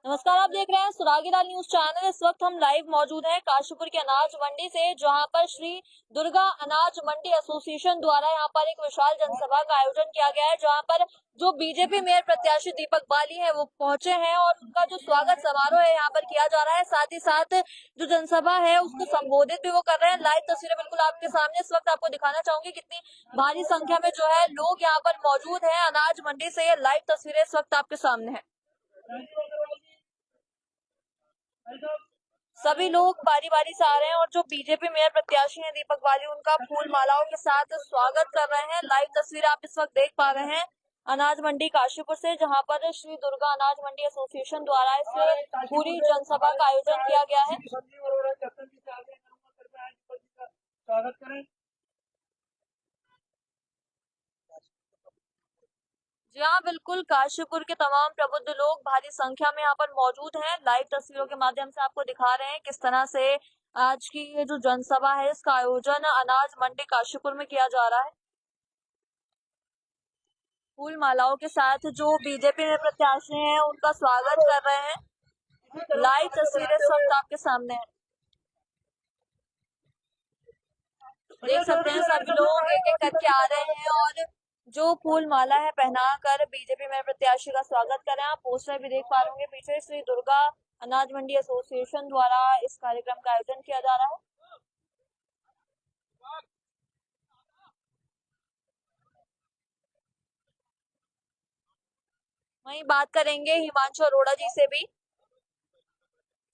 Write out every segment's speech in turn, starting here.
नमस्कार, आप देख रहे हैं सुरागीलाल न्यूज चैनल। इस वक्त हम लाइव मौजूद हैं काशीपुर की अनाज मंडी से, जहां पर श्री दुर्गा अनाज मंडी एसोसिएशन द्वारा यहां पर एक विशाल जनसभा का आयोजन किया गया है, जहां पर जो बीजेपी मेयर प्रत्याशी दीपक बाली हैं वो पहुंचे हैं और उनका जो स्वागत समारोह है यहां पर किया जा रहा है। साथ ही साथ जो जनसभा है उसको संबोधित भी वो कर रहे हैं। लाइव तस्वीरें बिल्कुल आपके सामने इस वक्त आपको दिखाना चाहूंगी, कितनी भारी संख्या में जो है लोग यहाँ पर मौजूद है अनाज मंडी से। ये लाइव तस्वीरें इस वक्त आपके सामने है। सभी लोग बारी बारी से आ रहे हैं और जो बीजेपी मेयर प्रत्याशी हैं दीपक बाली, उनका फूल मालाओं के साथ स्वागत कर रहे हैं। लाइव तस्वीर आप इस वक्त देख पा रहे हैं अनाज मंडी काशीपुर से, जहां पर श्री दुर्गा अनाज मंडी एसोसिएशन द्वारा इस पूरी जनसभा का आयोजन किया गया है। स्वागत करें। जी हाँ, बिल्कुल काशीपुर के तमाम प्रबुद्ध लोग भारी संख्या में यहाँ पर मौजूद हैं। लाइव तस्वीरों के माध्यम से आपको दिखा रहे हैं किस तरह से आज की ये जो जनसभा है इसका आयोजन अनाज मंडी काशीपुर में किया जा रहा है। फूल मालाओं के साथ जो बीजेपी में प्रत्याशी हैं उनका स्वागत कर रहे हैं। लाइव तस्वीरें इस वक्त आपके सामने है, देख सकते हैं सभी लोग एक एक करके आ रहे हैं और जो फूल माला है पहनाकर बीजेपी में प्रत्याशी का स्वागत कर रहे हैं। आप पोस्टर भी देख पा रहे होंगे पीछे, श्री दुर्गा अनाज मंडी एसोसिएशन द्वारा इस कार्यक्रम का आयोजन किया जा रहा है। वहीं बात करेंगे हिमांशु अरोड़ा जी से भी।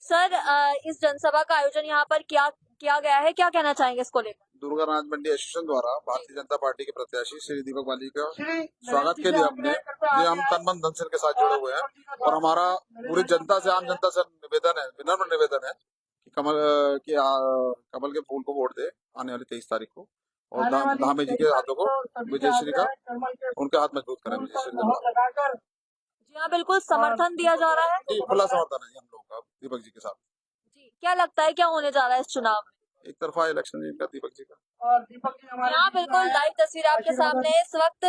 सर, इस जनसभा का आयोजन यहाँ पर क्या किया गया है, क्या कहना चाहेंगे इसको लेकर? दुर्गा अनाज मंडी एसोसिएशन द्वारा भारतीय जनता पार्टी के प्रत्याशी श्री दीपक बाली का स्वागत के लिए हम तन मन धन से के साथ जुड़े हुए हैं और हमारा पूरी जनता से, आम जनता से निवेदन है, विनम्र निवेदन है कि कमल के फूल को वोट दे आने वाली 23 तारीख को और धामी जी के हाथों को विजयश्री का उनके हाथ मजबूत करें। विजयश्री जी हाँ, बिल्कुल समर्थन दिया जा रहा है। खुला समर्थन है हम लोग का दीपक जी के साथ। जी, क्या लगता है क्या होने जा रहा है इस चुनाव में? एक तरफा इलेक्शन जीत दीपक जी का। और दीपक जी हमारे यहाँ बिल्कुल लाइव तस्वीर आपके सामने इस वक्त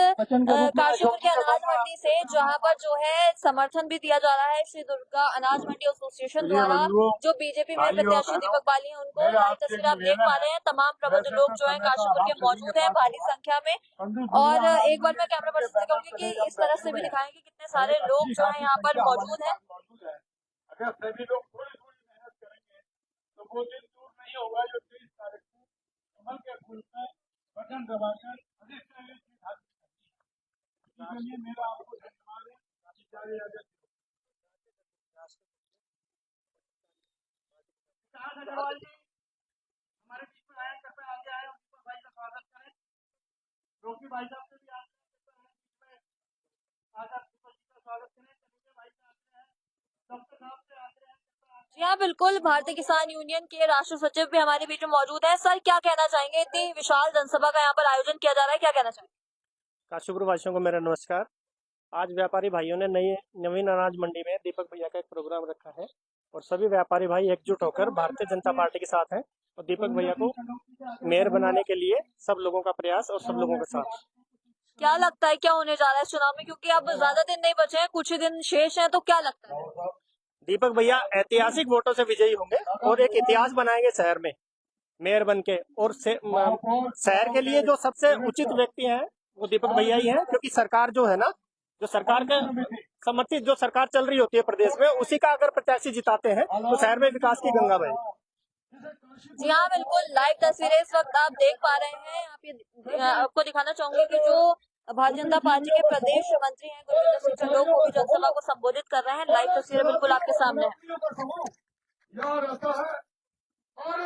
काशीपुर के अनाज मंडी से, जहाँ पर जो है समर्थन भी दिया जा रहा है श्री दुर्गा अनाज मंडी एसोसिएशन द्वारा। जो बीजेपी में प्रत्याशी दीपक बाली हैं उनको लाइव तस्वीर आप देख पा रहे हैं। तमाम प्रबुद्ध लोग जो है काशीपुर के मौजूद हैं भारी संख्या में। और एक बार मैं कैमरा पर्सन से कहूंगी कि इस तरह से भी दिखाएंगे कितने सारे लोग जो है यहाँ पर मौजूद है। अगर सभी लोग थोड़ी थोड़ी मेहनत करेंगे तो वो दिन दूर नहीं होगा जो 23 तारीख को कमल के फूल में बटन दबाकर अधिक से अधिक चीज हासिल करनी है। इसके लिए मेरा आपको धन्यवाद है। अग्रवाल जी हमारे बीच में आए, कृपया आगे आए, उनको भाई का स्वागत करें। रोकी भाई साहब से भी आगे आकर दीपक जी का स्वागत करें। चलिए भाई से आते हैं, डॉक्टर साहब से आते हैं। जी हाँ, बिल्कुल भारतीय किसान यूनियन के राष्ट्रीय सचिव भी हमारे बीच में मौजूद है। सर, क्या कहना चाहेंगे, इतनी विशाल जनसभा का यहाँ पर आयोजन किया जा रहा है, क्या कहना चाहेंगे? काशीपुर वासियों को मेरा नमस्कार। आज व्यापारी भाइयों ने नवीन अनाज मंडी में दीपक भैया का एक प्रोग्राम रखा है और सभी व्यापारी भाई एकजुट होकर भारतीय जनता पार्टी के साथ हैं और दीपक भैया को मेयर बनाने के लिए सब लोगों का प्रयास और सब लोगों के साथ। क्या लगता है क्या होने जा रहा है इस चुनाव में, क्योंकि अब ज्यादा दिन नहीं बचे हैं, कुछ ही दिन शेष हैं, तो क्या लगता है? दीपक भैया ऐतिहासिक वोटों से विजयी होंगे और एक इतिहास बनाएंगे शहर में मेयर बन के। और शहर के लिए जो सबसे उचित व्यक्ति हैं वो दीपक भैया ही हैं, क्योंकि सरकार जो है ना, जो सरकार के समर्थित जो सरकार चल रही होती है प्रदेश में, उसी का अगर प्रत्याशी जिताते हैं तो शहर में विकास की गंगा बहेगी। जी हाँ, बिल्कुल लाइव तस्वीरें इस वक्त आप देख पा रहे हैं। आपको दिखाना चाहूंगी कि जो भारतीय जनता पार्टी के प्रदेश मंत्री हैं गुरविंदर सिंह चन्नोग वो भी जनसभा को संबोधित कर रहे हैं। लाइव तस्वीरें बिल्कुल आपके सामने है। और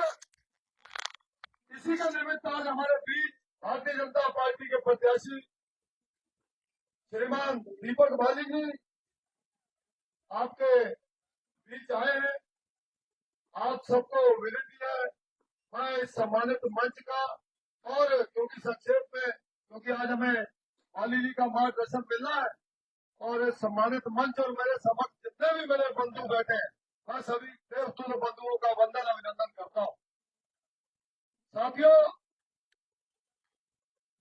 इसी का निमित्त आज हमारे बीच भारतीय जनता पार्टी के प्रत्याशी श्रीमान दीपक बाली जी आपके बीच आए हैं। आप सबको विनती है, मैं इस सम्मानित मंच का, और क्योंकि संक्षेप में, क्योंकि आज हमें बाली जी का मार्गदर्शन मिलना है और इस सम्मानित मंच और मेरे समक्ष जितने भी मेरे बंधु बैठे हैं, मैं सभी देवतुल्य बंधुओं का वंदन अभिनंदन करता हूँ। साथियों,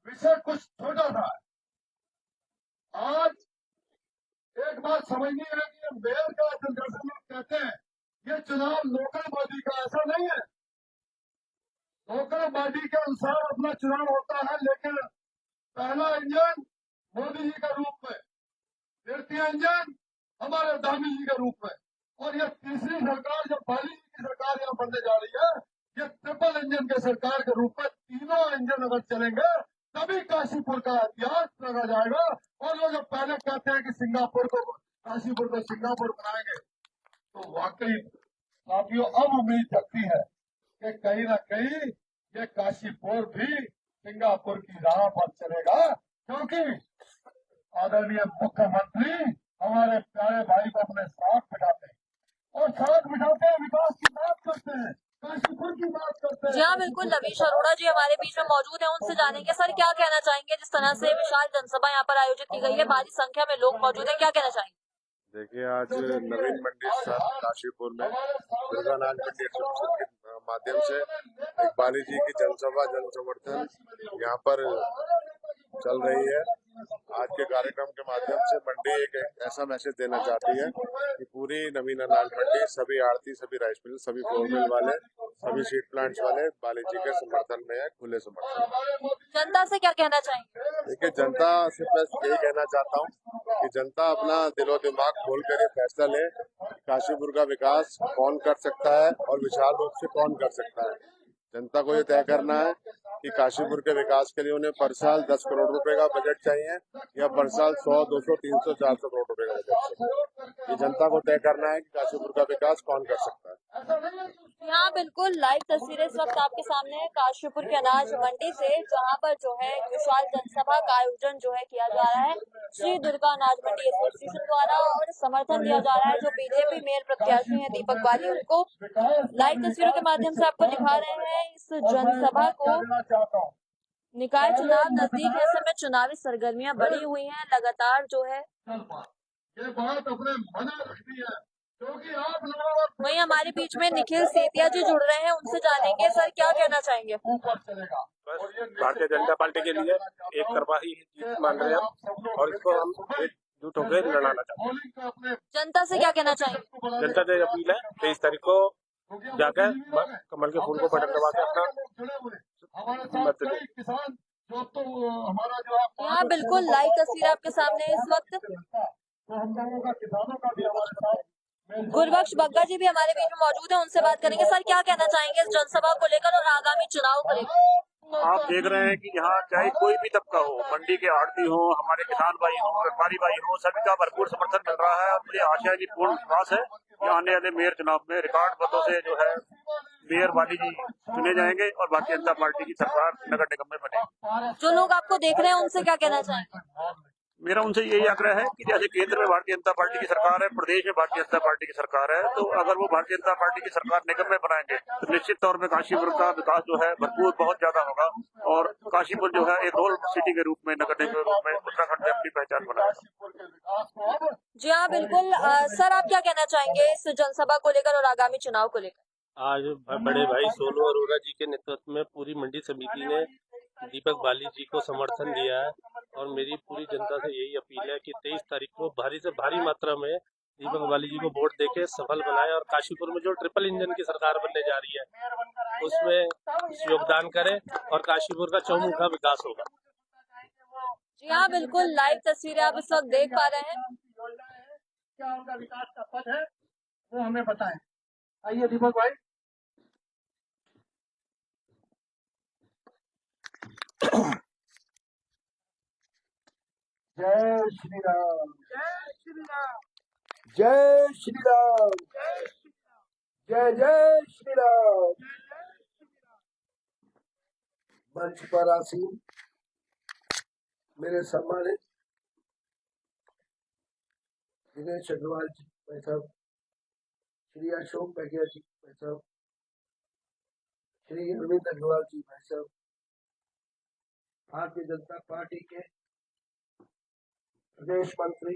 विषय कुछ छोटा था। आज एक बात समझनी है कि ये मेयर का जैसे लोग कहते हैं ये चुनाव लोकल बॉडी का, ऐसा नहीं है। लोकल बॉडी के अनुसार अपना चुनाव होता है, लेकिन पहला इंजन मोदी जी का रूप में, द्वितीय इंजन हमारे दामी जी के रूप में, और ये तीसरी सरकार जो बाली जी की सरकार यहाँ बनने जा रही है, ये ट्रिपल इंजन के सरकार के रूप में तीनों इंजन अगर चलेंगे तभी काशीपुर का इतिहास लगा जाएगा। और लोग जो पहले कहते हैं कि सिंगापुर को, काशीपुर को सिंगापुर बनाएंगे, तो वाकई साथियों अब उम्मीद जगती है कि कहीं ना कहीं ये काशीपुर भी सिंगापुर की राह पर चलेगा, क्योंकि आदरणीय मुख्यमंत्री हमारे प्यारे भाई को अपने साथ बिठाते हैं, और साथ बिठाते हैं, विकास की बात करते हैं, काशीपुर की बात करते हैं। जी हाँ, बिल्कुल लवीश अरोड़ा जी हमारे बीच में मौजूद हैं, उनसे जानेंगे सर क्या कहना चाहेंगे। जिस तरह से विशाल जनसभा यहाँ पर आयोजित की गई है, भारी संख्या में लोग मौजूद हैं, क्या कहना चाहेंगे? देखिए, आज नवीन मंडी सर काशीपुर में दुर्गानाथ मंडी एसोसिएशन के माध्यम से एक बाली जी की जनसभा जन समर्थन यहाँ पर चल रही है। आज के कार्यक्रम के माध्यम से मंडी एक ऐसा मैसेज देना चाहती है कि पूरी नवीन अनाज मंडी, सभी आड़ती, सभी राइस मिल, सभी फ्लोर मिल वाले, सभी सीड प्लांट्स वाले बाली जी के समर्थन में है, खुले समर्थन। जनता से क्या कहना चाहेंगे? देखिए, जनता से मैं यही कहना चाहता हूँ कि जनता अपना दिलो दिमाग खोल कर ये फैसला ले कि काशीपुर का विकास कौन कर सकता है और विशाल रूप से कौन कर सकता है। जनता को ये तय करना है कि काशीपुर के विकास के लिए उन्हें पर साल 10 करोड़ रुपए का बजट चाहिए या पर साल 100, 200, 300, 400 करोड़ रुपए का बजट चाहिए। ये जनता को तय करना है कि काशीपुर का विकास कौन कर सकता है। यहाँ बिल्कुल लाइव तस्वीरें इस वक्त आपके सामने है काशीपुर के अनाज मंडी से, जहाँ पर जो है विशाल जनसभा का आयोजन जो है किया जा रहा है श्री दुर्गा अनाज मंडी एसोसिएशन द्वारा, और समर्थन दिया जा रहा है जो बीजेपी मेयर प्रत्याशी हैं दीपक बाली, उनको लाइव तस्वीरों के माध्यम से आपको दिखा रहे हैं। इस जनसभा को निकाय चुनाव नजदीक है, समय चुनावी सरगर्मियां बढ़ी हुई हैं लगातार जो है। ये बात अपने मन में रखनी है, क्योंकि आप लोग वहीं हमारे बीच में निखिल सेतिया जी जुड़ रहे हैं, उनसे जानेंगे सर क्या कहना चाहेंगे। ऊपर चलेगा। बस भारतीय जनता पार्टी के लिए एक तरफा ही जीत मान रहे हैं और इसको हम एकजुट होकर लड़ाना चाहते हैं। जनता से क्या कहना चाहेंगे? जनता से अपील है 23 तारीख को जाकर कमल के फूल को बटन दबा के अपना मत दें। किसान जो तो हमारा जो है, यहाँ बिल्कुल लाइव तस्वीर आपके सामने है इस वक्त। तो हम लोगों का किसानों का भी हमारे साथ गुरबख्श बग्गा जी भी हमारे बीच में मौजूद है, उनसे बात करेंगे। सर क्या कहना चाहेंगे इस जनसभा को लेकर और आगामी चुनाव को लेकर? आप देख रहे हैं कि यहाँ चाहे कोई भी तबका हो, मंडी के आड़ती हो, हमारे किसान भाई हो, व्यापारी भाई हो, सभी का भरपूर समर्थन मिल रहा है और मुझे आशा है कि पूर्ण विश्वास है कि आने वाले मेयर चुनाव में रिकॉर्ड मतों से जो है मेयर बाली जी चुने जाएंगे और भारतीय जनता पार्टी की सरकार नगर निगम में बनेगी। जो लोग आपको देख रहे हैं उनसे क्या कहना चाहेंगे? मेरा उनसे यही आग्रह है कि जैसे केंद्र में भारतीय जनता पार्टी की सरकार है, प्रदेश में भारतीय जनता पार्टी की सरकार है, तो अगर वो भारतीय जनता पार्टी की सरकार निगम में बनाएंगे तो निश्चित तौर पे काशीपुर का विकास जो है भरपूर बहुत ज्यादा होगा और काशीपुर जो है एक रोल सिटी के रूप में, नगर निगम के रूप में उत्तराखंड में अपनी पहचान बनाएगा। जी हाँ बिल्कुल। सर आप क्या कहना चाहेंगे इस जनसभा को लेकर और आगामी चुनाव को लेकर? आज बड़े भाई सोनू अरोड़ा जी के नेतृत्व में पूरी मंडी समिति ने दीपक बाली जी को समर्थन दिया है और मेरी पूरी जनता से यही अपील है कि 23 तारीख को भारी से भारी मात्रा में दीपक बाली जी को वोट देके सफल बनाए और काशीपुर में जो ट्रिपल इंजन की सरकार बनने जा रही है उसमें योगदान करें और काशीपुर का चौमुखा विकास होगा। जी हाँ बिल्कुल लाइव तस्वीरें आप इस वक्त देख पा रहे हैं। क्या उनका विकास का पद है वो हमें बताएं। आइए दीपक भाई। जय श्री राम, जय श्री राम, जय श्री राम, जय जय श्री राम। मंच पर आसीन मेरे सम्मानित दिनेश अग्रवाल जी भाई साहब, श्री अशोक बघेल जी भाई साहब, श्री अरविंद अग्रवाल जी भाई साहब, भारतीय जनता पार्टी के प्रदेश मंत्री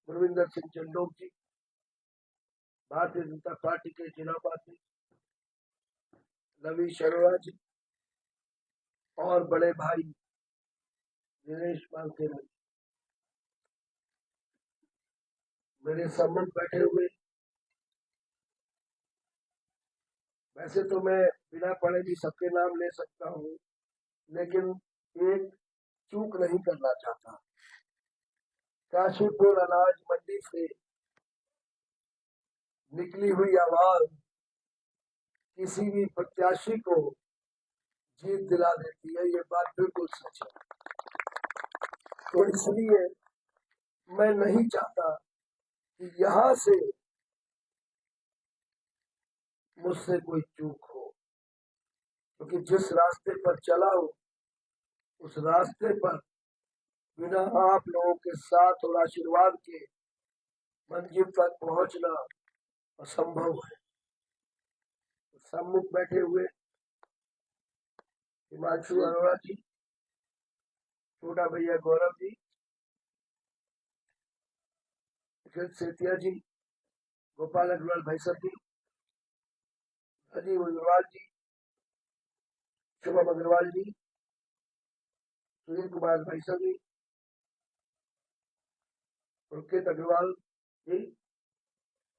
गुरविंदर सिंह चंडोक जी, भारतीय जनता पार्टी के जिला मंत्री लवीश अरोड़ा जी और बड़े भाई दिनेश मालखेड़ा जी, मेरे सम्मुख बैठे हुए, वैसे तो मैं बिना पढ़े भी सबके नाम ले सकता हूँ, लेकिन एक चूक नहीं करना चाहता। काशीपुर अनाज मंडी से निकली हुई आवाज किसी भी प्रत्याशी को जीत दिला देती है, ये बात बिल्कुल सच है। तो इसलिए मैं नहीं चाहता कि यहाँ से मुझसे कोई चूक हो, क्योंकि जिस रास्ते पर चला हूँ उस रास्ते पर बिना आप लोगों के साथ और आशीर्वाद के मंजिल तक पहुंचना असंभव है। सम्मुख बैठे हुए हिमांशु अरोड़ा जी, छोटा भैया गौरव जी, सेतिया जी, गोपाल अग्रवाल भाई साहब जी, राजीव अग्रवाल जी, शुभम अग्रवाल जी, सुनील कुमार भाई साहब जी, पुलकित अग्रवाल जी,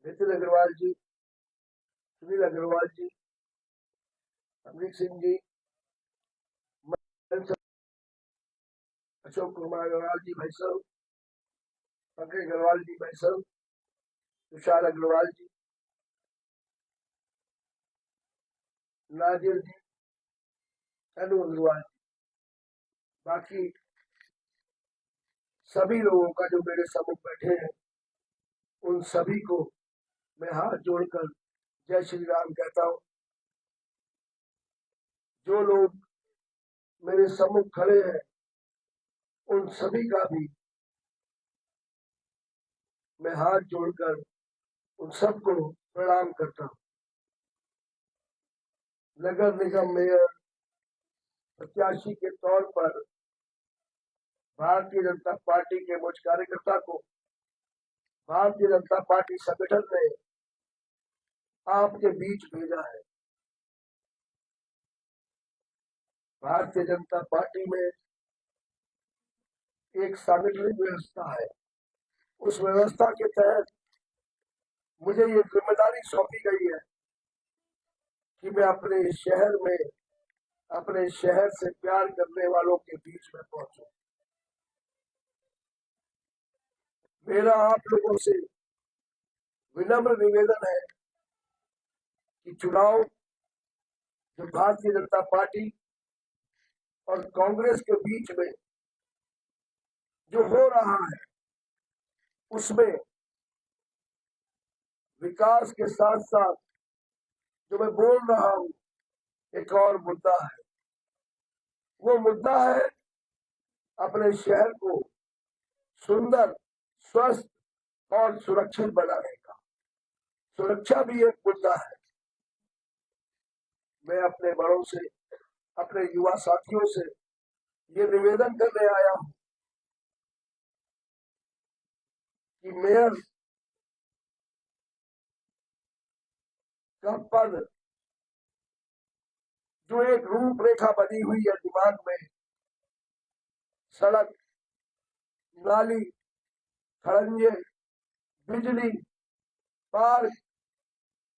नितिन अग्रवाल जी, सुनील अग्रवाल जी, अमरीक सिंह जी, अशोक कुमार अग्रवाल जी भाई साहब, पंकज अग्रवाल जी भाई साहब, तुषार अग्रवाल जी, नाजिर जी, अनु अग्रवाल जी, बाकी सभी लोगों का जो मेरे सम्मुख बैठे हैं उन सभी को मैं हाथ जोड़कर जय श्री राम कहता हूँ। जो लोग मेरे सम्मुख खड़े हैं उन सभी का भी मैं हाथ जोड़कर उन सबको प्रणाम करता हूँ। नगर निगम मेयर प्रत्याशी के तौर पर भारतीय जनता पार्टी के मुझ कार्यकर्ता को भारतीय जनता पार्टी संगठन ने आपके बीच भेजा है। भारतीय जनता पार्टी में एक सांगठनिक व्यवस्था है, उस व्यवस्था के तहत मुझे ये जिम्मेदारी सौंपी गई है कि मैं अपने शहर में अपने शहर से प्यार करने वालों के बीच में पहुंचूं। मेरा आप लोगों से विनम्र निवेदन है कि चुनाव जो भारतीय जनता पार्टी और कांग्रेस के बीच में जो हो रहा है उसमें विकास के साथ साथ जो मैं बोल रहा हूं एक और मुद्दा है। वो मुद्दा है अपने शहर को सुंदर, स्वस्थ और सुरक्षित बनाने का। सुरक्षा भी एक मुद्दा है। मैं अपने बड़ों से, अपने युवा साथियों से ये निवेदन करने आया हूं कि मेयर का पद जो एक रूपरेखा बनी हुई है दिमाग में, सड़क, नाली, खड़ंजे, बिजली, पार्क,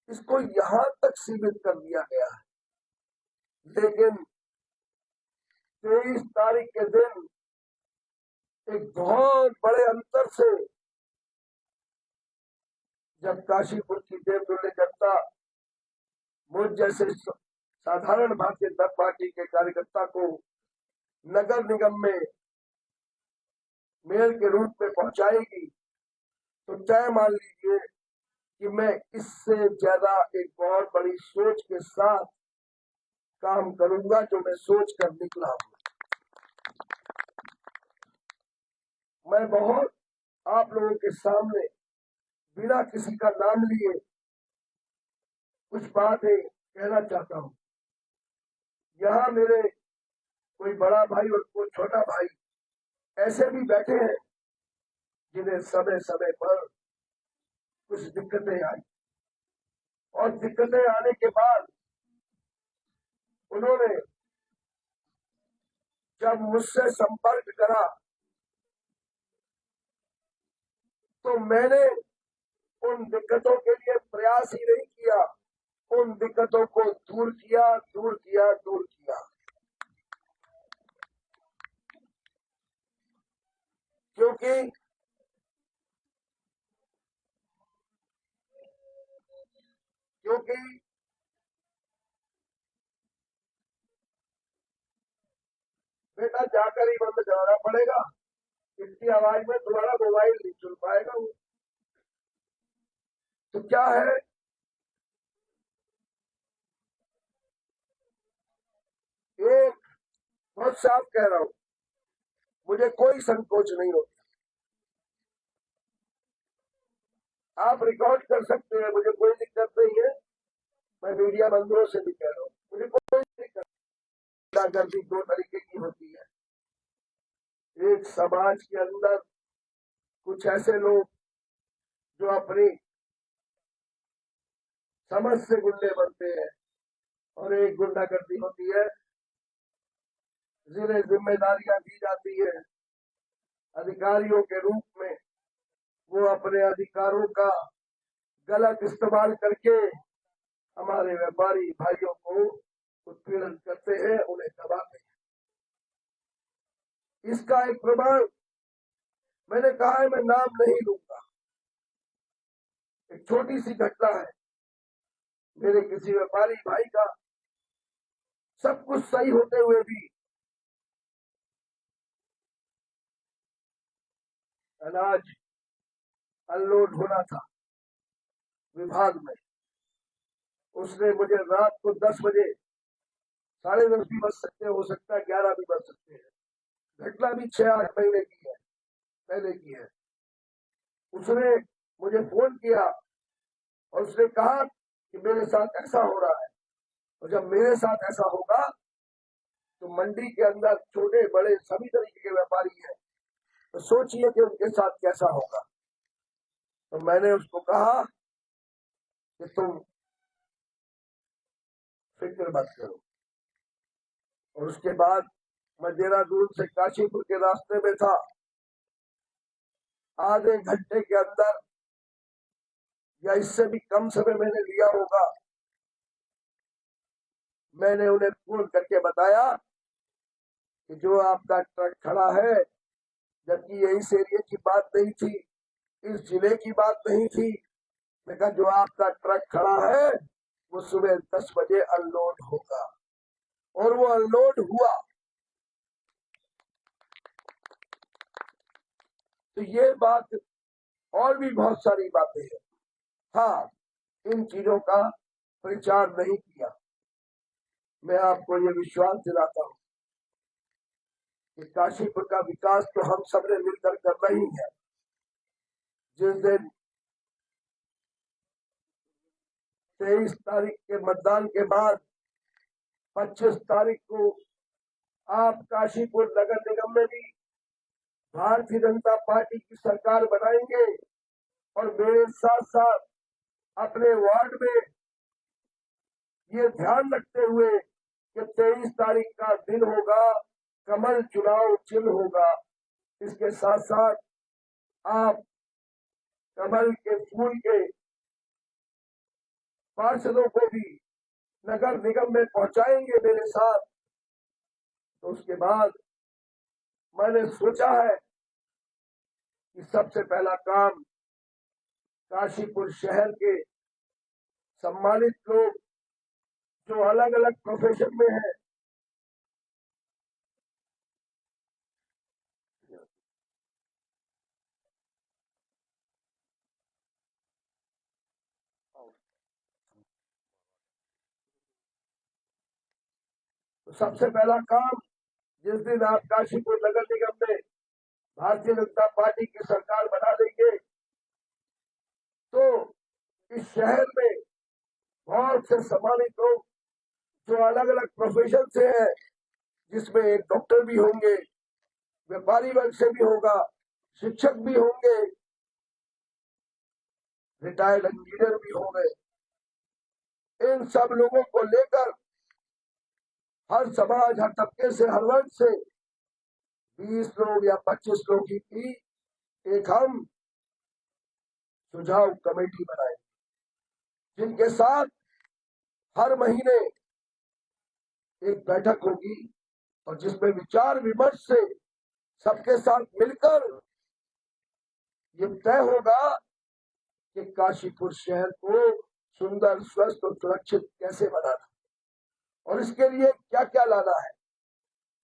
इसको यहां तक सीमित कर दिया गया है। लेकिन 23 तारीख के दिन एक बहुत बड़े अंतर से जब काशीपुर की देवतुल्य जनता मुझ जैसे साधारण भारतीय जनता पार्टी के कार्यकर्ता को नगर निगम में मेयर के रूप में पहुंचाएगी, तो तय मान लीजिए कि मैं इससे ज्यादा एक बहुत बड़ी सोच के साथ काम करूंगा जो मैं सोच कर निकला हूं। मैं बहुत आप लोगों के सामने बिना किसी का नाम लिए कुछ बातें कहना चाहता हूं। यहाँ मेरे कोई बड़ा भाई और कोई छोटा भाई ऐसे भी बैठे हैं जिन्हें समय समय पर कुछ दिक्कतें आई, और दिक्कतें आने के बाद उन्होंने जब मुझसे संपर्क करा तो मैंने उन दिक्कतों के लिए प्रयास ही नहीं किया, उन दिक्कतों को दूर किया, दूर किया, दूर किया। क्योंकि बेटा जाकर ही बंद कराना पड़ेगा, इसकी आवाज में तुम्हारा मोबाइल नहीं सुन पाएगा वो। तो क्या है, एक बहुत साफ कह रहा हूं, मुझे कोई संकोच नहीं होता। आप रिकॉर्ड कर सकते हैं, मुझे कोई दिक्कत नहीं है। मैं मीडिया बंधुओं से भी कह रहा हूँ, मुझे कोई दिक्कत नहीं। गर्दी दो तरीके की होती है। एक समाज के अंदर कुछ ऐसे लोग जो अपनी समझ से गुंडे बनते हैं, और एक गुंडागर्दी होती है जिन्हें जिम्मेदारियां दी जाती है अधिकारियों के रूप में। वो अपने अधिकारों का गलत इस्तेमाल करके हमारे व्यापारी भाइयों को उत्पीड़न करते हैं, उन्हें दबाते हैं। इसका एक प्रमाण मैंने कहा है, मैं नाम नहीं लूंगा। एक छोटी सी घटना है, मेरे किसी व्यापारी भाई का सब कुछ सही होते हुए भी अनाज अनलोड होना था विभाग में। उसने मुझे रात को 10 बजे, 10:30 भी बज सकते, हो सकता है 11 भी बज सकते हैं, घटना भी 6-8 महीने की है, पहले की है। उसने मुझे फोन किया और उसने कहा कि मेरे साथ ऐसा हो रहा है, और जब मेरे साथ ऐसा होगा तो मंडी के अंदर छोटे बड़े सभी तरीके के व्यापारी हैं, तो सोचिए कि उनके साथ कैसा होगा। तो मैंने उसको कहा कि तुम फिक्र मत करो। और उसके बाद मैं देहरादून से काशीपुर के रास्ते में था। आधे घंटे के अंदर या इससे भी कम समय मैंने लिया होगा, मैंने उन्हें फोन करके बताया कि जो आपका ट्रक खड़ा है, जबकि ये इस एरिया की बात नहीं थी, इस जिले की बात नहीं थी, मैं कहा जो आपका ट्रक खड़ा है वो सुबह 10 बजे अनलोड होगा। और वो अनलोड हुआ। तो ये बात, और भी बहुत सारी बातें हैं। हाँ, इन चीजों का प्रचार नहीं किया। मैं आपको ये विश्वास दिलाता हूँ कि काशीपुर का विकास तो हम सबने मिलकर करना ही है। जिस दिन 23 तारीख के मतदान के बाद 25 तारीख को आप काशीपुर नगर निगम में भी भारतीय जनता पार्टी की सरकार बनाएंगे, और मेरे साथ साथ अपने वार्ड में ये ध्यान रखते हुए कि 23 तारीख का दिन होगा, कमल चुनाव चिन्ह होगा। इसके साथ साथ आप कमल के फूल के पार्षदों को भी नगर निगम में पहुंचाएंगे मेरे साथ। तो उसके बाद मैंने सोचा है कि सबसे पहला काम काशीपुर शहर के सम्मानित लोग जो अलग अलग प्रोफेशन में हैं, तो सबसे पहला काम जिस दिन आप काशीपुर नगर निगम में भारतीय जनता पार्टी की सरकार बना देंगे, तो इस शहर में बहुत से सम्मानित लोग जो अलग अलग प्रोफेशन से हैं, जिसमें एक डॉक्टर भी होंगे, व्यापारी वर्ग से भी होगा, शिक्षक भी होंगे, रिटायर्ड इंजीनियर भी होंगे। इन सब लोगों को लेकर हर समाज, हर तबके से, हर वर्ग से 20 लोग या 25 लोग की एक हम सुझाव कमेटी बनाई, जिनके साथ हर महीने एक बैठक होगी और जिसमें विचार विमर्श से सबके साथ मिलकर ये तय होगा कि काशीपुर शहर को सुंदर, स्वस्थ और सुरक्षित कैसे बनाना और इसके लिए क्या क्या लाना है।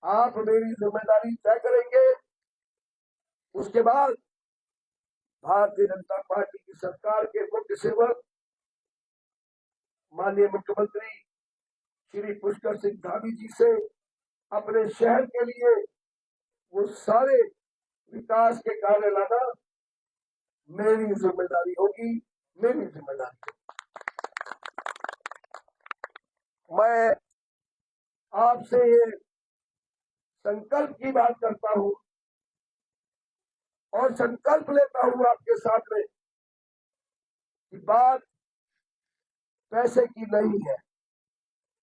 आप मेरी जिम्मेदारी तय करेंगे। उसके बाद भारतीय जनता पार्टी की सरकार के मुख्य सेवक माननीय मुख्यमंत्री श्री पुष्कर सिंह धामी जी से अपने शहर के लिए वो सारे विकास के कार्य लाना मेरी जिम्मेदारी होगी, मेरी जिम्मेदारी। मैं आपसे ये संकल्प की बात करता हूं और संकल्प लेता हूं आपके सामने कि बात पैसे की नहीं है,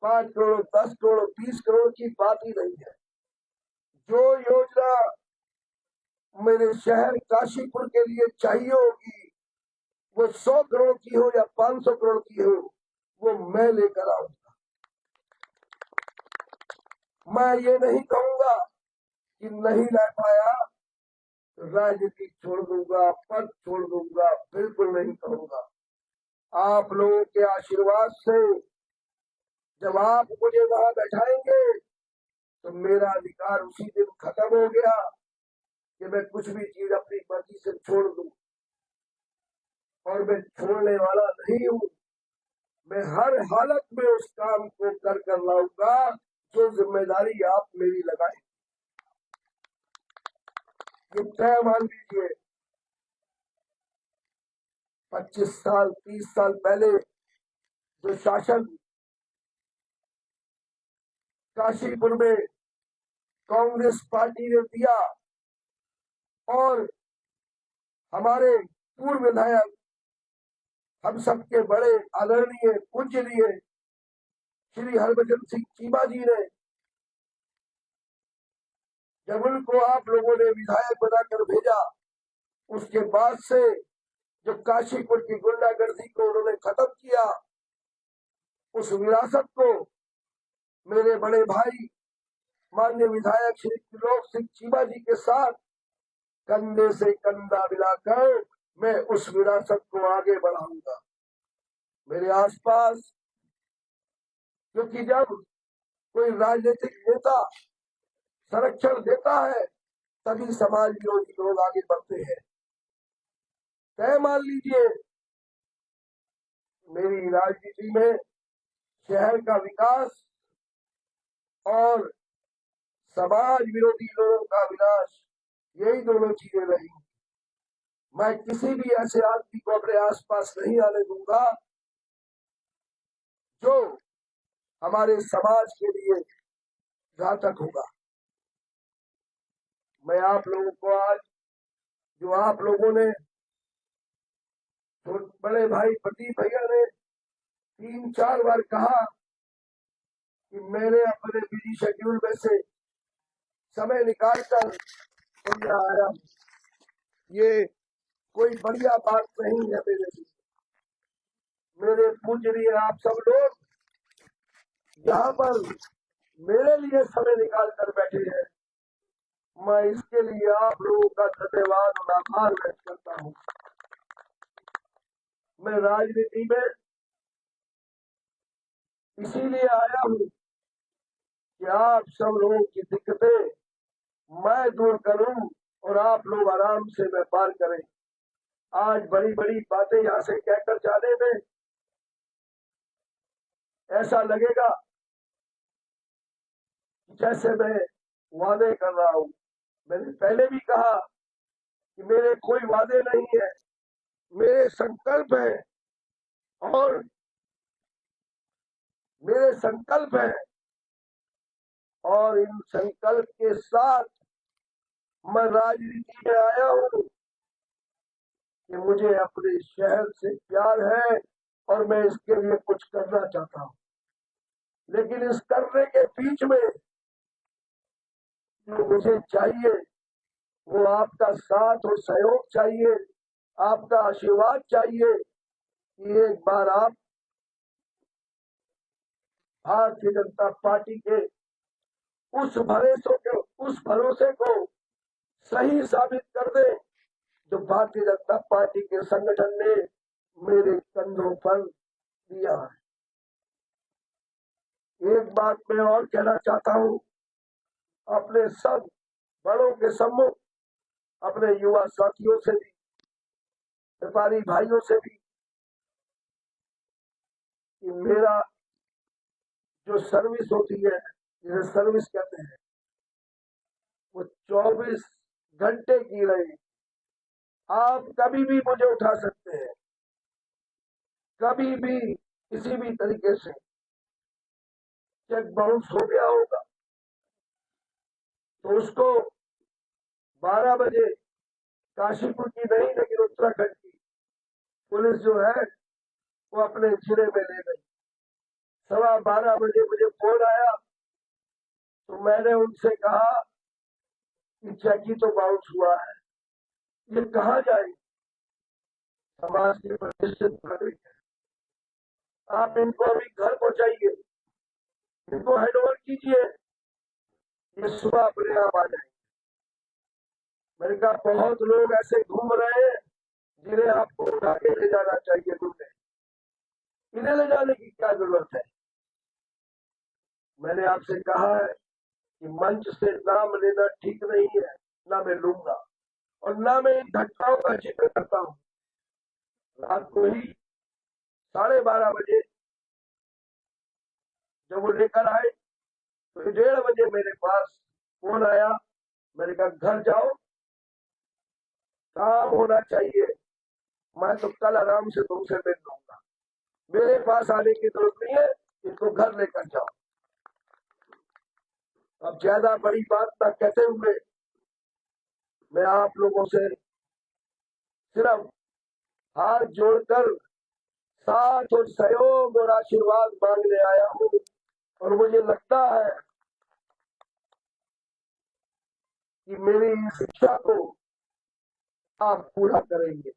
5 करोड़, 10 करोड़, 20 करोड़ की बात ही नहीं है। जो योजना मेरे शहर काशीपुर के लिए चाहिए होगी, वो 100 करोड़ की हो या 500 करोड़ की हो, वो मैं लेकर आऊंगा। मैं ये नहीं कहूंगा कि नहीं ला पाया राजनीति छोड़ दूंगा, पद छोड़ दूंगा, बिल्कुल नहीं कहूंगा। आप लोगों के आशीर्वाद से जब आप मुझे वहां बैठाएंगे तो मेरा अधिकार उसी दिन खत्म हो गया कि मैं कुछ भी चीज अपनी मर्जी से छोड़ दूं, और मैं छोड़ने वाला नहीं हूं। मैं हर हालत में उस काम को कर लाऊंगा जो जिम्मेदारी आप मेरी लगाए। ये तय मान लीजिए। 25 साल 30 साल पहले जो शासन काशीपुर में कांग्रेस पार्टी ने दिया और हमारे पूर्व विधायक, हम सबके बड़े आदरणीय पूज्यनीय श्री हरभजन सिंह चीमा जी ने, जब उनको आप लोगों ने विधायक बनाकर भेजा, उसके बाद से जो काशीपुर की गुंडागर्दी को उन्होंने खत्म किया, उस विरासत को मेरे बड़े भाई माननीय विधायक श्री त्रिलोक सिंह चीमा जी के साथ कंधे से कंधा मिलाकर मैं उस विरासत को आगे बढ़ाऊंगा। मेरे आसपास, क्योंकि जब कोई राजनीतिक नेता संरक्षण देता है तभी समाज विरोधी लोग आगे बढ़ते हैं। तय मान लीजिए, मेरी राजनीति में शहर का विकास और समाज विरोधी लोगों का विनाश, यही दोनों चीजें रहेंगी। मैं किसी भी ऐसे आदमी को अपने आसपास नहीं आने दूंगा जो हमारे समाज के लिए घातक होगा। मैं आप लोगों को आज, जो आप लोगों ने, तो बड़े भाई प्रदीप भैया ने 3-4 बार कहा कि मैंने अपने बिजी शेड्यूल में से समय निकालकर यहाँ आया। ये कोई बढ़िया बात नहीं है मेरे लिए। मेरे पूजनीय आप सब लोग यहाँ पर मेरे लिए समय निकाल कर बैठे हैं। मैं इसके लिए आप लोगों का धन्यवाद और आभार व्यक्त करता हूँ। मैं राजनीति में इसीलिए आया हूँ कि आप सब लोगों की दिक्कतें मैं दूर करूं और आप लोग आराम से व्यापार करें। आज बड़ी बड़ी बातें यहाँ से कहकर जाने में ऐसा लगेगा जैसे मैं वादे कर रहा हूँ। मैंने पहले भी कहा कि मेरे कोई वादे नहीं है, मेरे संकल्प है, और मेरे संकल्प है, और इन संकल्प के साथ मैं राजनीति में आया हूँ कि मुझे अपने शहर से प्यार है और मैं इसके लिए कुछ करना चाहता हूँ। लेकिन इस करने के बीच में जो मुझे चाहिए वो आपका साथ और सहयोग चाहिए। आपका आशीर्वाद चाहिए कि एक बार आप भारतीय जनता पार्टी के उस भरोसे को सही साबित कर दे जो भारतीय जनता पार्टी के संगठन ने मेरे कंधों पर दिया है। एक बात मैं और कहना चाहता हूं, अपने सब बड़ों के सम्मुख, अपने युवा साथियों से भी, व्यापारी भाइयों से भी, कि मेरा जो सर्विस होती है, जिसे सर्विस कहते हैं, वो 24 घंटे की रहे। आप कभी भी मुझे उठा सकते हैं, कभी भी किसी भी तरीके से। चेक बाउंस हो गया होगा तो उसको 12 बजे काशीपुर की नहीं लेकिन उत्तराखंड की पुलिस जो है वो अपने जिले में ले गई। 12:15 बजे मुझे फोन आया तो मैंने उनसे कहा कि चेक ही तो बाउंस हुआ है, ये कहाँ जाए? समाज के प्रतिष्ठित नागरिक है, आप इनको अभी घर पहुंचाइए, इनको हैंडओवर कीजिए, ये सुबह अपने आप आ जाएंगे। मैंने कहा बहुत लोग ऐसे घूम रहे हैं जिन्हें आपको उठा के ले जाना चाहिए दूल्हे, इन्हें ले जाने की क्या जरूरत है? मैंने आपसे कहा है कि मंच से नाम लेना ठीक नहीं है, ना मैं लूंगा और ना मैं इन घटनाओं का जिक्र करता हूँ। रात को ही 12:30 बजे जब वो लेकर आए तो 1:30 बजे मेरे पास फोन आया। मैंने कहा घर जाओ, काम होना चाहिए, मैं तो कल आराम से तुमसे मिल लूंगा, मेरे पास आने की जरूरत नहीं है, इनको घर लेकर जाओ। अब ज्यादा बड़ी बात ना कहते हुए मैं आप लोगों से सिर्फ हाथ जोड़कर साथ और सहयोग और आशीर्वाद मांगने आया हूँ और मुझे लगता है कि मेरी इस इच्छा को आप पूरा करेंगे।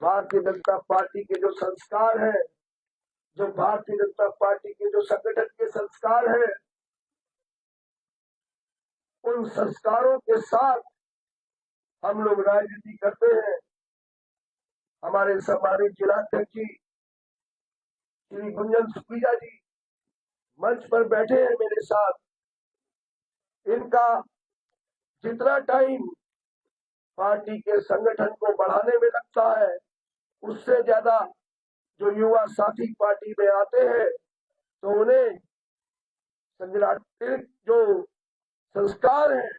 भारतीय जनता पार्टी के जो संस्कार है, जो भारतीय जनता पार्टी के जो संगठन के संस्कार है, उन संस्कारों के साथ हम लोग राजनीति करते हैं। हमारे सम्मानित जिलाध्यक्ष जी श्री गुंजन सुखीजा जी मंच पर बैठे हैं मेरे साथ। इनका जितना टाइम पार्टी के संगठन को बढ़ाने में लगता है, उससे ज्यादा जो युवा साथी पार्टी में आते हैं तो उन्हें संगठन जो संस्कार है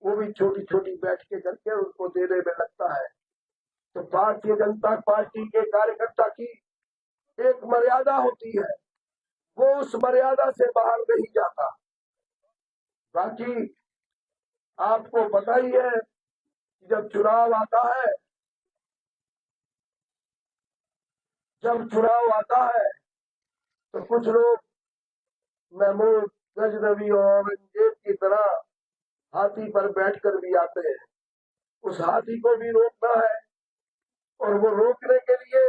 वो भी छोटी छोटी बैठकें करके उनको देने में लगता है। तो भारतीय जनता पार्टी के कार्यकर्ता की एक मर्यादा होती है, वो उस मर्यादा से बाहर नहीं जाता। बाकी आपको पता ही है कि जब चुनाव आता है तो कुछ लोग महमूद गजनवी और औरंगजेब की तरह हाथी पर बैठकर भी आते हैं। उस हाथी को भी रोकना है और वो रोकने के लिए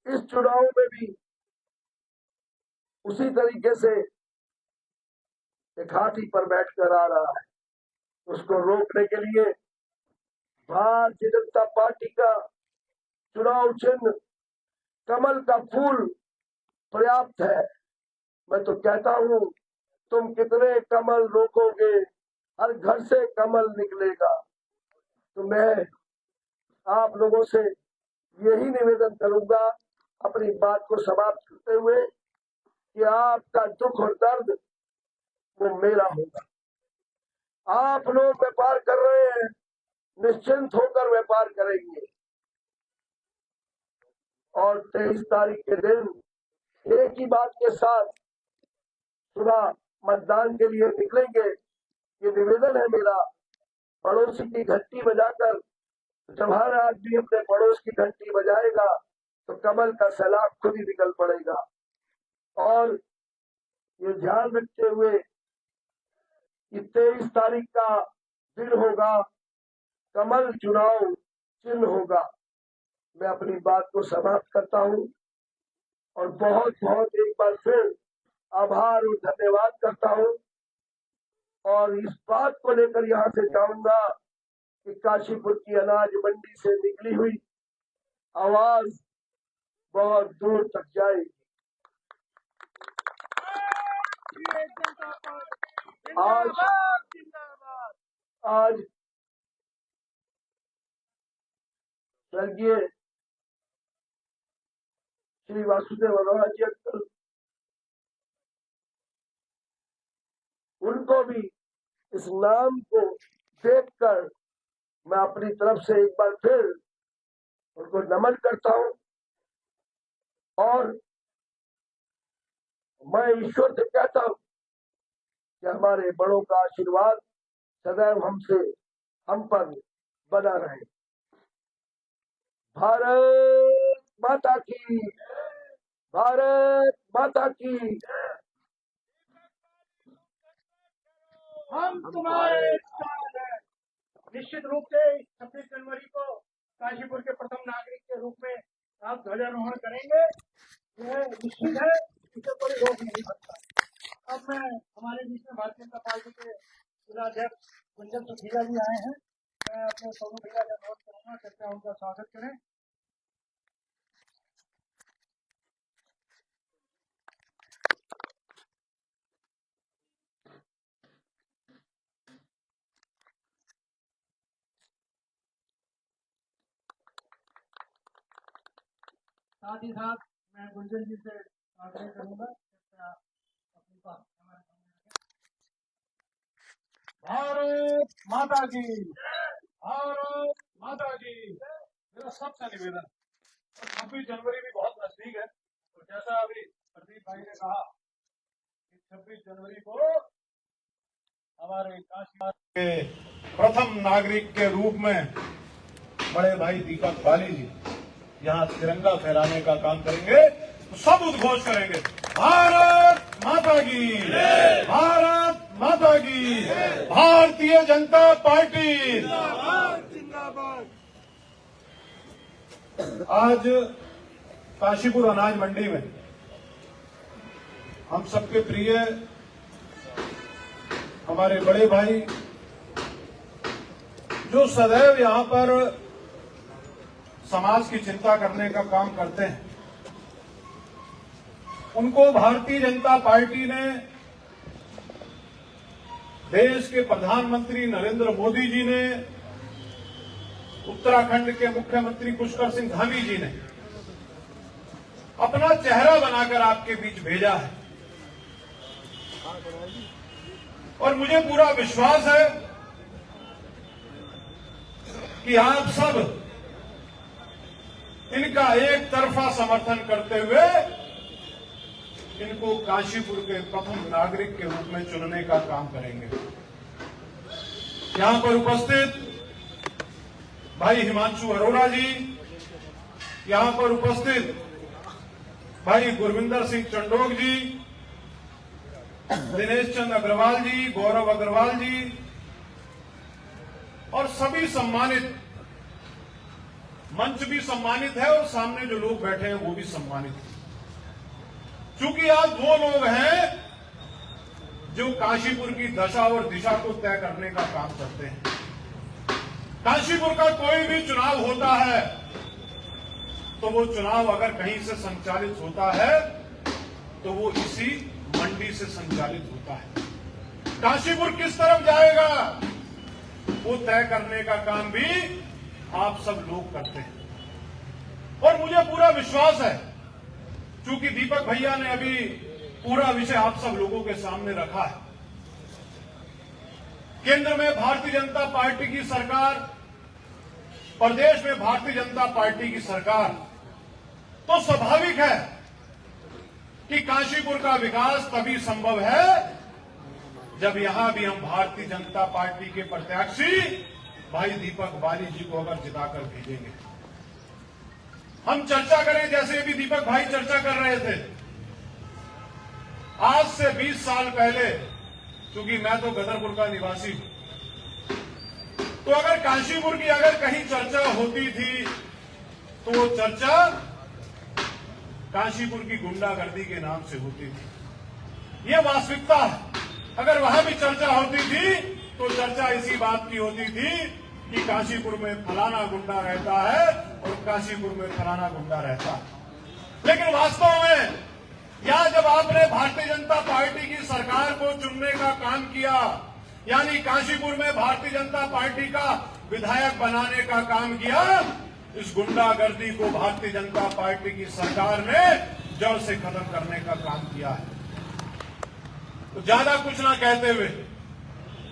इस चुनाव में भी उसी तरीके से एक हाथी पर बैठकर आ रहा है। उसको रोकने के लिए भारतीय जनता पार्टी का चुनाव चिन्ह कमल का फूल पर्याप्त है। मैं तो कहता हूँ तुम कितने कमल रोकोगे, हर घर से कमल निकलेगा। तो मैं आप लोगों से यही निवेदन करूंगा अपनी बात को समाप्त करते हुए कि आपका दुख और दर्द वो मेरा होगा। आप लोग व्यापार कर रहे हैं, निश्चिंत होकर व्यापार करेंगे और 23 तारीख के दिन एक ही बात के साथ सुबह मतदान के लिए निकलेंगे। ये निवेदन है मेरा, पड़ोसी की घंटी बजाकर जब हर आदमी अपने पड़ोस की घंटी बजाएगा तो कमल का सैलाब खुद ही निकल पड़ेगा। और ये ध्यान रखते हुए कि 23 तारीख का दिन होगा कमल चुनाव चिन्ह होगा। मैं अपनी बात को समाप्त करता हूं और बहुत बहुत एक बार फिर आभार और धन्यवाद करता हूं और इस बात को लेकर यहां से जाऊंगा कि काशीपुर की अनाज मंडी से निकली हुई आवाज बहुत दूर तक जाएगी। आज स्वर्गीय श्री वासुदेव अरोड़ा जी अंकल, उनको भी इस नाम को देखकर मैं अपनी तरफ से एक बार फिर उनको नमन करता हूं और मैं ईश्वर से कहता हूं कि हमारे बड़ों का आशीर्वाद सदैव हम पर बना रहे। भारत माता की, भारत माता की। हम तुम्हारे साथ हैं। निश्चित रूप से 26 जनवरी को काशीपुर के प्रथम नागरिक के रूप में आप ध्वजारोहण करेंगे, यह निश्चित है, इसे कोई रोक नहीं सकता। अब मैं हमारे बीच में भारतीय जनता पार्टी के जिलाध्यक्ष गुंजन सुखीजा जी आए हैं। मैं अपने सोनू भैया का अनुरोध करूंगा, कृपया उनका स्वागत करें। साथ ही साथ मैं गुंजन जी से आग्रह करूंगा, कृपया अपनी बात हमारे सामने रखें। भारत माता की, भारत माता की। मेरा सबसे निवेदन, 26 जनवरी भी बहुत नजदीक है, तो जैसा अभी प्रदीप भाई ने कहा कि 26 जनवरी को हमारे काशी के प्रथम नागरिक के रूप में बड़े भाई दीपक बाली जी यहाँ तिरंगा फहराने का काम करेंगे, तो सब उद्घोष करेंगे, भारत माता की, भारत माता की, भारतीय जनता पार्टी जिंदाबाद। आज काशीपुर अनाज मंडी में हम सबके प्रिय हमारे बड़े भाई जो सदैव यहाँ पर समाज की चिंता करने का काम करते हैं, उनको भारतीय जनता पार्टी ने देश के प्रधानमंत्री नरेंद्र मोदी जी ने, उत्तराखंड के मुख्यमंत्री पुष्कर सिंह धामी जी ने अपना चेहरा बनाकर आपके बीच भेजा है और मुझे पूरा विश्वास है कि आप सब इनका एक तरफा समर्थन करते हुए इनको काशीपुर के प्रथम नागरिक के रूप में चुनने का काम करेंगे। यहां पर उपस्थित भाई हिमांशु अरोड़ा जी, यहां पर उपस्थित भाई गुरविंदर सिंह चंडोक जी, दिनेश चंद अग्रवाल जी, गौरव अग्रवाल जी और सभी सम्मानित, मंच भी सम्मानित है और सामने जो लोग बैठे हैं वो भी सम्मानित है। चूंकि आज दो लोग हैं जो काशीपुर की दशा और दिशा को तय करने का काम करते हैं। काशीपुर का कोई भी चुनाव होता है तो वो चुनाव अगर कहीं से संचालित होता है तो वो इसी मंडी से संचालित होता है। काशीपुर किस तरफ जाएगा वो तय करने का काम भी आप सब लोग करते हैं और मुझे पूरा विश्वास है, चूंकि दीपक भैया ने अभी पूरा विषय आप सब लोगों के सामने रखा है। केंद्र में भारतीय जनता पार्टी की सरकार, प्रदेश में भारतीय जनता पार्टी की सरकार, तो स्वाभाविक है कि काशीपुर का विकास तभी संभव है जब यहां भी हम भारतीय जनता पार्टी के प्रत्याशी भाई दीपक बाली जी को अगर जिताकर भेजेंगे। हम चर्चा करें, जैसे भी दीपक भाई चर्चा कर रहे थे, आज से 20 साल पहले, क्योंकि मैं तो गदरपुर का निवासी हूं, तो अगर काशीपुर की अगर कहीं चर्चा होती थी तो वो चर्चा काशीपुर की गुंडागर्दी के नाम से होती थी। ये वास्तविकता है। अगर वहां भी चर्चा होती थी तो चर्चा इसी बात की होती थी कि काशीपुर में फलाना गुंडा रहता है और काशीपुर में फलाना गुंडा रहता है। लेकिन वास्तव में यहां जब आपने भारतीय जनता पार्टी की सरकार को चुनने का काम किया, यानी काशीपुर में भारतीय जनता पार्टी का विधायक बनाने का काम किया, इस गुंडागर्दी को भारतीय जनता पार्टी की सरकार ने जड़ से खत्म करने का काम किया है। तो ज्यादा कुछ ना कहते हुए,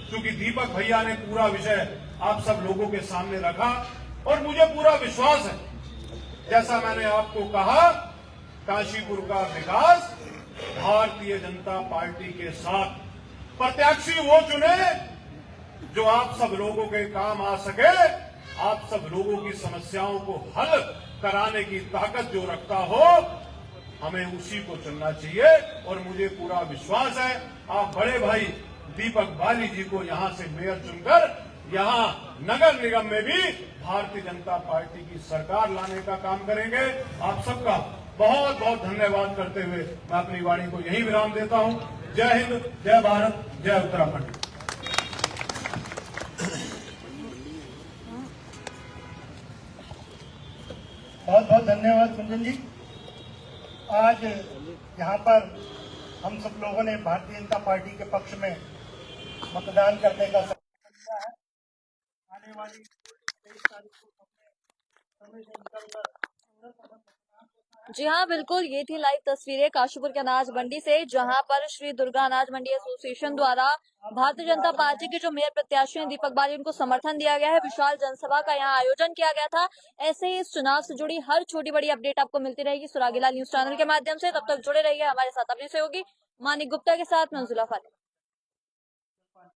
क्योंकि दीपक भैया ने पूरा विषय आप सब लोगों के सामने रखा और मुझे पूरा विश्वास है, जैसा मैंने आपको कहा, काशीपुर का विकास भारतीय जनता पार्टी के साथ प्रत्याशी वो चुने जो आप सब लोगों के काम आ सके, आप सब लोगों की समस्याओं को हल कराने की ताकत जो रखता हो, हमें उसी को चुनना चाहिए। और मुझे पूरा विश्वास है आप बड़े भाई दीपक बाली जी को यहां से मेयर चुनकर यहां नगर निगम में भी भारतीय जनता पार्टी की सरकार लाने का काम करेंगे। आप सबका बहुत बहुत धन्यवाद करते हुए मैं अपनी वाणी को यही विराम देता हूं। जय हिंद, जय भारत, जय उत्तराखंड। बहुत बहुत धन्यवाद कुंजन जी। आज यहाँ पर हम सब लोगों ने भारतीय जनता पार्टी के पक्ष में मतदान करने का संकल्प लिया है। आने वाली 23 तारीख को समय से निकलकर जी हाँ, बिल्कुल, ये थी लाइव तस्वीरें काशीपुर के अनाज मंडी से, जहां पर श्री दुर्गा अनाज मंडी एसोसिएशन द्वारा भारतीय जनता पार्टी के जो मेयर प्रत्याशी हैं दीपक बाली, उनको समर्थन दिया गया है। विशाल जनसभा का यहाँ आयोजन किया गया था। ऐसे ही इस चुनाव से जुड़ी हर छोटी बड़ी अपडेट आपको मिलती रहेगी सुरागीलाल न्यूज चैनल के माध्यम से। तब तक जुड़े रहिए हमारे साथ। अपने सहयोगी मानिक गुप्ता के साथ मंजुला फातिमा।